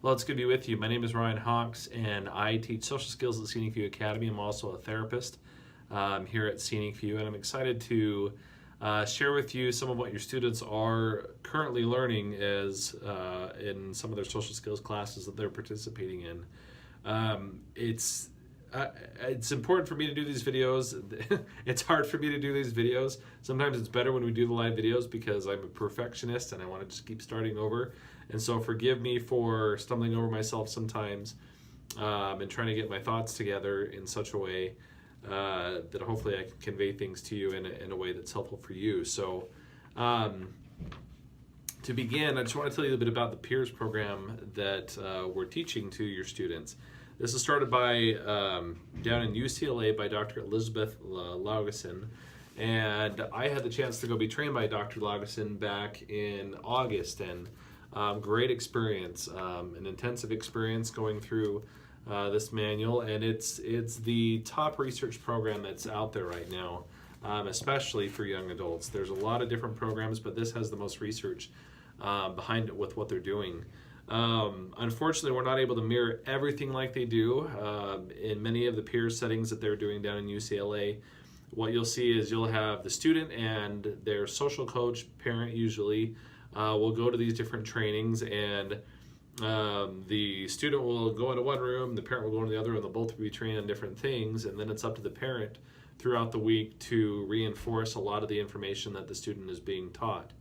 Well, it's good to be with you. My name is Ryan Hawks, and I teach social skills at Scenic View Academy. I'm also a therapist here at Scenic View, and I'm excited to share with you some of what your students are currently learning as in some of their social skills classes that they're participating in. It's important for me to do these videos. It's hard for me to do these videos. Sometimes it's better when we do the live videos because I'm a perfectionist and I want to just keep starting over. And so forgive me for stumbling over myself sometimes and trying to get my thoughts together in such a way that hopefully I can convey things to you in a way that's helpful for you. So to begin, I just want to tell you a bit about the Peers program that we're teaching to your students. This is started by down in UCLA by Dr. Elizabeth Lageson, and I had the chance to go be trained by Dr. Lageson back in August, and great experience, an intensive experience going through this manual, and it's the top research program that's out there right now, especially for young adults. There's a lot of different programs, but this has the most research behind it with what they're doing. Unfortunately, we're not able to mirror everything like they do in many of the peer settings that they're doing down in UCLA. What you'll see is you'll have the student and their social coach, parent usually, will go to these different trainings, and the student will go into one room, the parent will go into the other, and they'll both be trained on different things, and then it's up to the parent throughout the week to reinforce a lot of the information that the student is being taught.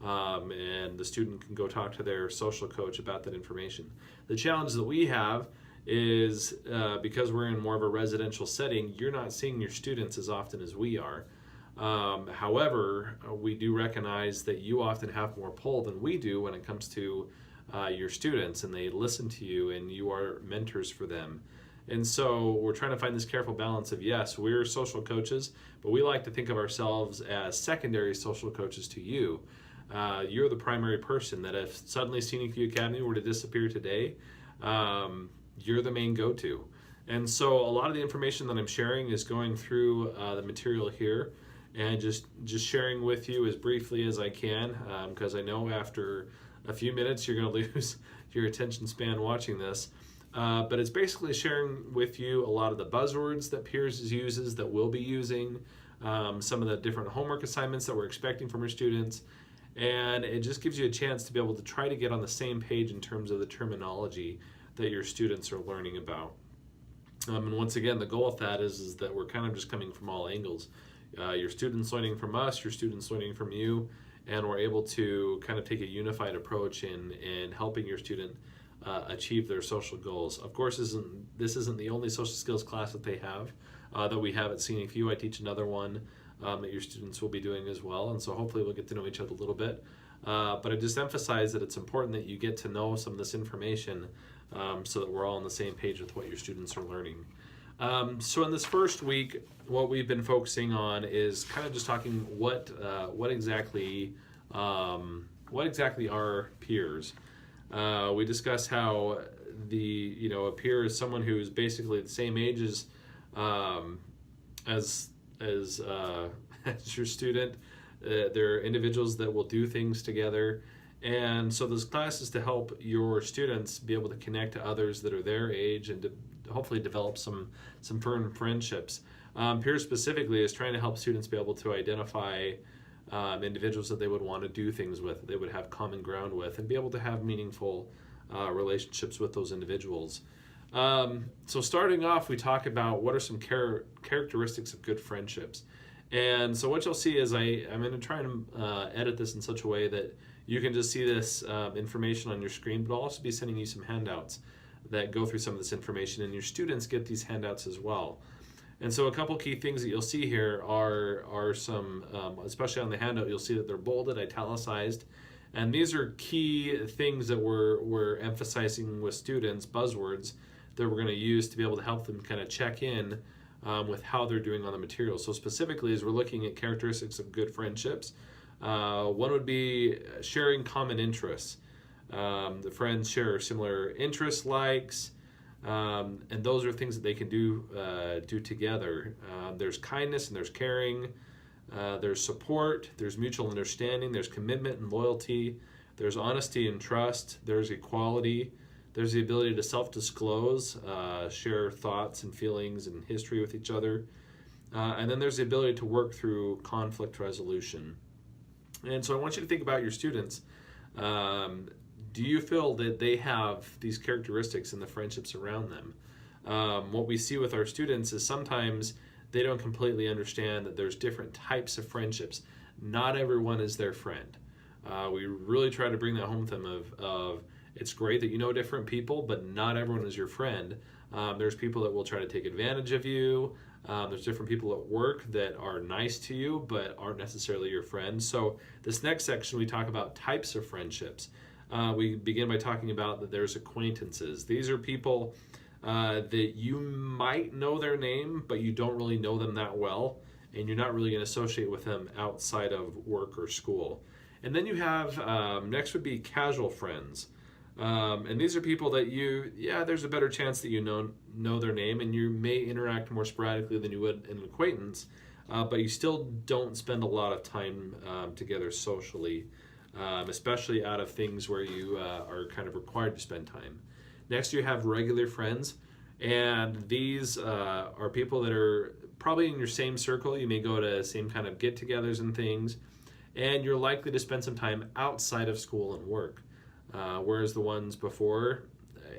And the student can go talk to their social coach about that information. The challenge that we have is because we're in more of a residential setting, you're not seeing your students as often as we are. However, we do recognize that you often have more pull than we do when it comes to your students, and they listen to you and you are mentors for them. And so we're trying to find this careful balance of, yes, we're social coaches, but we like to think of ourselves as secondary social coaches to you. You're the primary person that if suddenly Scenic View Academy were to disappear today, you're the main go-to. And so a lot of the information that I'm sharing is going through the material here and just sharing with you as briefly as I can, because I know after a few minutes you're going to lose your attention span watching this. But it's basically sharing with you a lot of the buzzwords that Peers uses that we'll be using, some of the different homework assignments that we're expecting from our students, and it just gives you a chance to be able to try to get on the same page in terms of the terminology that your students are learning about. And once again, the goal with that is that we're kind of just coming from all angles. Your students learning from us, your students learning from you, and we're able to kind of take a unified approach in helping your student achieve their social goals. Of course, this isn't the only social skills class that they have, that we have at Scenic View. I teach another one that your students will be doing as well, and so hopefully we'll get to know each other a little bit. But I just emphasize that it's important that you get to know some of this information so that we're all on the same page with what your students are learning. So in this first week, what we've been focusing on is kind of just talking what exactly are peers. We discussed how a peer is someone who is basically the same age as as your student. They're individuals that will do things together, and so this class is to help your students be able to connect to others that are their age and to hopefully develop some firm friendships. Peers specifically is trying to help students be able to identify individuals that they would want to do things with, that they would have common ground with, and be able to have meaningful relationships with those individuals. So starting off, we talk about what are some characteristics of good friendships. And so what you'll see is I'm going to try and edit this in such a way that you can just see this information on your screen, but I'll also be sending you some handouts that go through some of this information, and your students get these handouts as well. And so a couple key things that you'll see here are some, especially on the handout, you'll see that they're bolded, italicized, and these are key things that we're emphasizing with students, buzzwords that we're going to use to be able to help them kind of check in with how they're doing on the material. So specifically, as we're looking at characteristics of good friendships, one would be sharing common interests. The friends share similar interests, likes, and those are things that they can do together. There's kindness and there's caring. There's support. There's mutual understanding. There's commitment and loyalty. There's honesty and trust. There's equality. There's the ability to self-disclose, share thoughts and feelings and history with each other. And then there's the ability to work through conflict resolution. And so I want you to think about your students. Do you feel that they have these characteristics in the friendships around them? What we see with our students is sometimes they don't completely understand that there's different types of friendships. Not everyone is their friend. We really try to bring that home to them of it's great that you know different people, but not everyone is your friend. There's people that will try to take advantage of you. There's different people at work that are nice to you, but aren't necessarily your friend. So this next section, we talk about types of friendships. We begin by talking about that there's acquaintances. These are people that you might know their name, but you don't really know them that well, and you're not really going to associate with them outside of work or school. And then you have, next would be casual friends. And these are people that there's a better chance that you know their name, and you may interact more sporadically than you would an acquaintance, but you still don't spend a lot of time together socially, especially out of things where you are kind of required to spend time. Next, you have regular friends, and these are people that are probably in your same circle. You may go to same kind of get-togethers and things, and you're likely to spend some time outside of school and work. Whereas the ones before,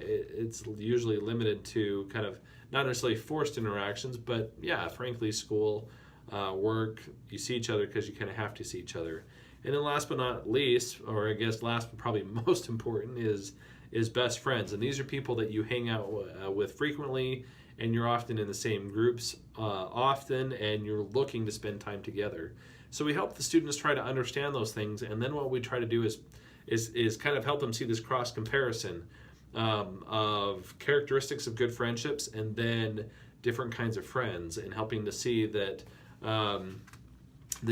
it's usually limited to kind of not necessarily forced interactions, but frankly, school, work, you see each other because you kind of have to see each other. And then last but not least, or I guess last but probably most important, is best friends. And these are people that you hang out with frequently, and you're often in the same groups often, and you're looking to spend time together. So we help the students try to understand those things, and then what we try to do is kind of help them see this cross comparison of characteristics of good friendships and then different kinds of friends, and helping to see that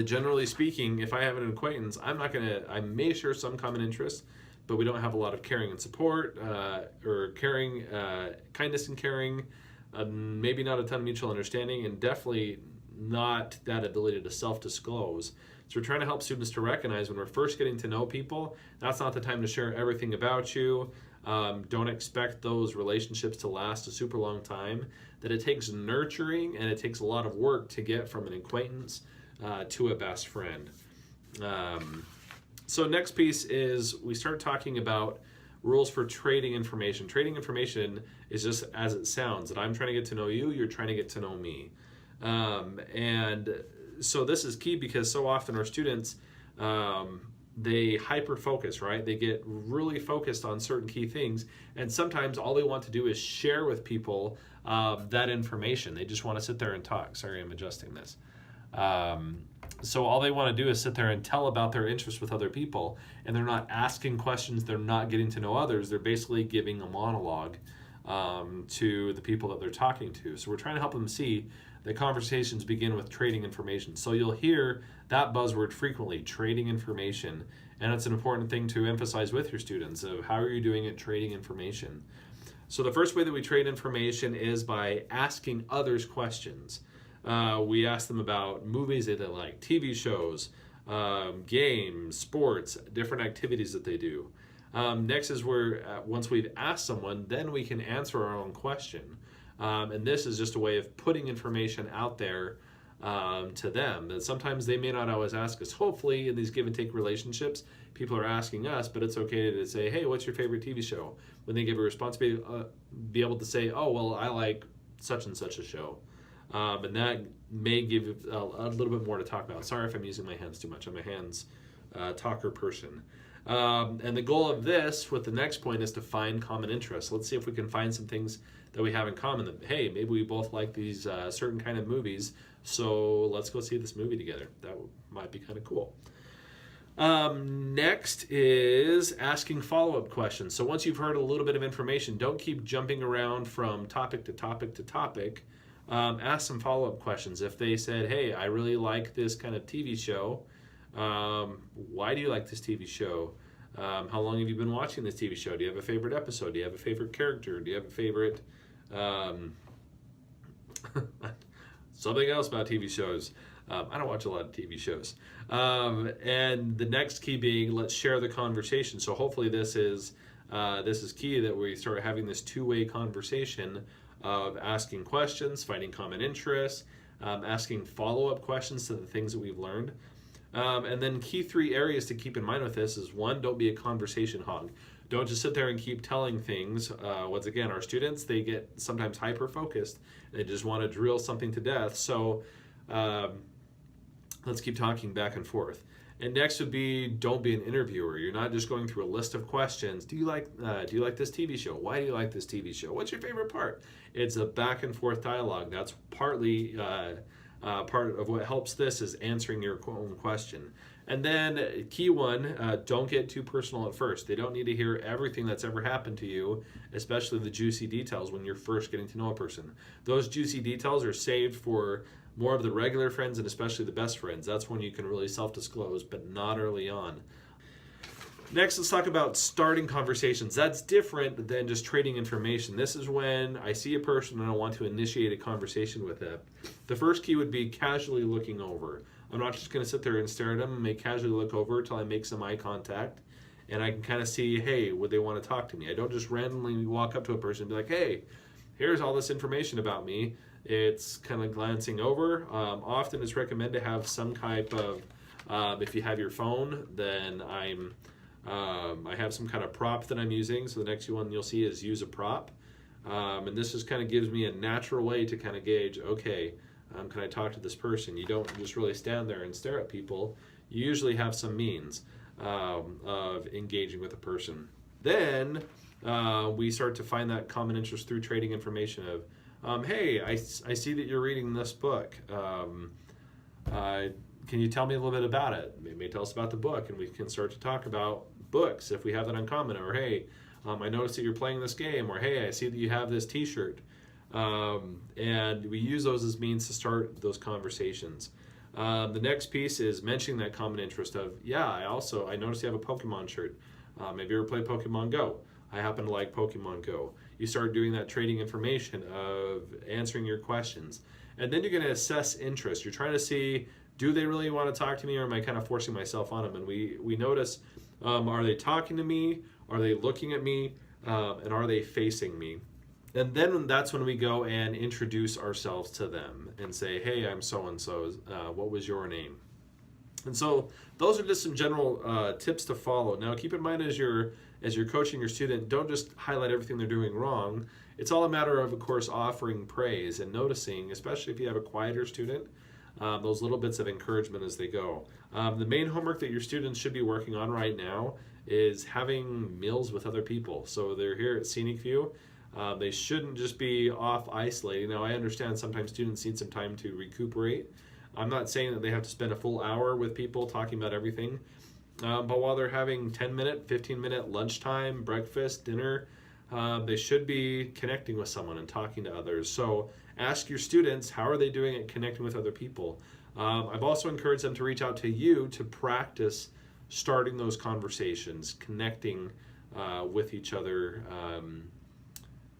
generally speaking, if I have an acquaintance, I may share some common interests, but we don't have a lot of caring and support, or caring, kindness and caring, maybe not a ton of mutual understanding, and definitely not that ability to self-disclose. So we're trying to help students to recognize when we're first getting to know people, that's not the time to share everything about you. Don't expect those relationships to last a super long time, that it takes nurturing and it takes a lot of work to get from an acquaintance to a best friend. So next piece is we start talking about rules for trading information. Trading information is just as it sounds, that I'm trying to get to know you, you're trying to get to know me. And so this is key because so often our students, they hyper-focus, right? They get really focused on certain key things, and sometimes all they want to do is share with people that information. They just want to sit there and talk. Sorry, I'm adjusting this. So all they want to do is sit there and tell about their interests with other people, and they're not asking questions, they're not getting to know others, they're basically giving a monologue to the people that they're talking to. So we're trying to help them see that conversations begin with trading information. So you'll hear that buzzword frequently, trading information, and it's an important thing to emphasize with your students of how are you doing at trading information. So the first way that we trade information is by asking others questions. We ask them about movies that they like, TV shows, games, sports, different activities that they do. Next is where once we've asked someone, then we can answer our own question. And this is just a way of putting information out there to them that sometimes they may not always ask us. Hopefully in these give and take relationships, people are asking us, but it's okay to say, hey, what's your favorite TV show? When they give a response, be able to say, oh, well, I like such and such a show. And that may give a little bit more to talk about. Sorry if I'm using my hands too much. I'm a hands talker person. And the goal of this with the next point is to find common interests. Let's see if we can find some things that we have in common. That, hey, maybe we both like these certain kind of movies, so let's go see this movie together. That might be kind of cool. Next is asking follow-up questions. So once you've heard a little bit of information, don't keep jumping around from topic to topic to topic. Ask some follow-up questions. If they said, hey, I really like this kind of TV show, why do you like this TV show? How long have you been watching this TV show? Do you have a favorite episode? Do you have a favorite character? Do you have a favorite something else about TV shows? I don't watch a lot of TV shows. And the next key being, let's share the conversation. So hopefully this is This is key that we start having this two-way conversation of asking questions, finding common interests, asking follow-up questions to the things that we've learned. And then key three areas to keep in mind with this is, one, don't be a conversation hog. Don't just sit there and keep telling things. Once again, our students, they get sometimes hyper-focused. They just want to drill something to death. So let's keep talking back and forth. And next would be, don't be an interviewer. You're not just going through a list of questions. Do you like this TV show? Why do you like this TV show? What's your favorite part? It's a back and forth dialogue. That's partly part of what helps this is answering your own question. And then key one, don't get too personal at first. They don't need to hear everything that's ever happened to you, especially the juicy details when you're first getting to know a person. Those juicy details are saved for more of the regular friends and especially the best friends. That's when you can really self-disclose, but not early on. Next, let's talk about starting conversations. That's different than just trading information. This is when I see a person and I want to initiate a conversation with them. The first key would be casually looking over. I'm not just going to sit there and stare at them and may casually look over until I make some eye contact and I can kind of see, hey, would they want to talk to me? I don't just randomly walk up to a person and be like, hey, here's all this information about me. It's kind of glancing over. Often it's recommended to have some type of, if you have your phone, then I have some kind of prop that I'm using. So the next one you'll see is use a prop. And this just kind of gives me a natural way to kind of gauge, okay, can I talk to this person? You don't just really stand there and stare at people. You usually have some means of engaging with a person. Then we start to find that common interest through trading information of, hey, I see that you're reading this book. Can you tell me a little bit about it? Maybe tell us about the book, and we can start to talk about books if we have that in common. Or, hey, I noticed that you're playing this game. Or, hey, I see that you have this t-shirt. And we use those as means to start those conversations. The next piece is mentioning that common interest of, yeah, I noticed you have a Pokemon shirt. Maybe you ever play Pokemon Go. I happen to like Pokemon Go. You start doing that trading information of answering your questions. And then you're going to assess interest. You're trying to see, do they really want to talk to me, or am I kind of forcing myself on them? And we notice, are they talking to me? Are they looking at me? And are they facing me? And then that's when we go and introduce ourselves to them and say, hey, I'm so-and-so. What was your name? And so those are just some general tips to follow. Now, keep in mind as you're coaching your student, don't just highlight everything they're doing wrong. It's all a matter of course, offering praise and noticing, especially if you have a quieter student, those little bits of encouragement as they go. The main homework that your students should be working on right now is having meals with other people. So they're here at Scenic View. They shouldn't just be off isolating. Now, I understand sometimes students need some time to recuperate. I'm not saying that they have to spend a full hour with people talking about everything. But while they're having 10-minute, 15-minute lunchtime, breakfast, dinner, they should be connecting with someone and talking to others. So ask your students, how are they doing at connecting with other people? I've also encouraged them to reach out to you to practice starting those conversations, connecting with each other,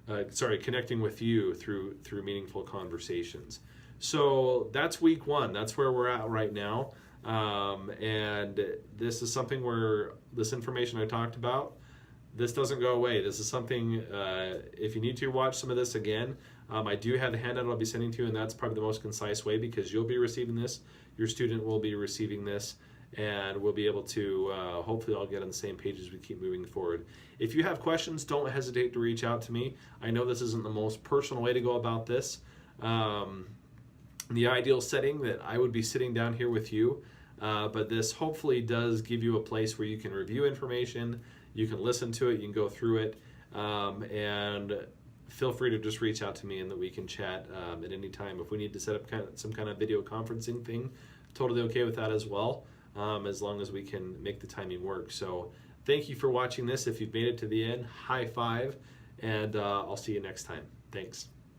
connecting with you through meaningful conversations. So that's week one. That's where we're at right now. And this is something where this information I talked about, this doesn't go away. This is something, if you need to watch some of this again, I do have the handout I'll be sending to you, and that's probably the most concise way because you'll be receiving this, your student will be receiving this, and we'll be able to hopefully all get on the same page as we keep moving forward. If you have questions, don't hesitate to reach out to me. I know this isn't the most personal way to go about this. The ideal setting that I would be sitting down here with you, but this hopefully does give you a place where you can review information, you can listen to it, you can go through it, and feel free to just reach out to me and that we can chat at any time. If we need to set up some kind of video conferencing thing, totally okay with that as well, as long as we can make the timing work. So thank you for watching this. If you've made it to the end, high five, and I'll see you next time. Thanks.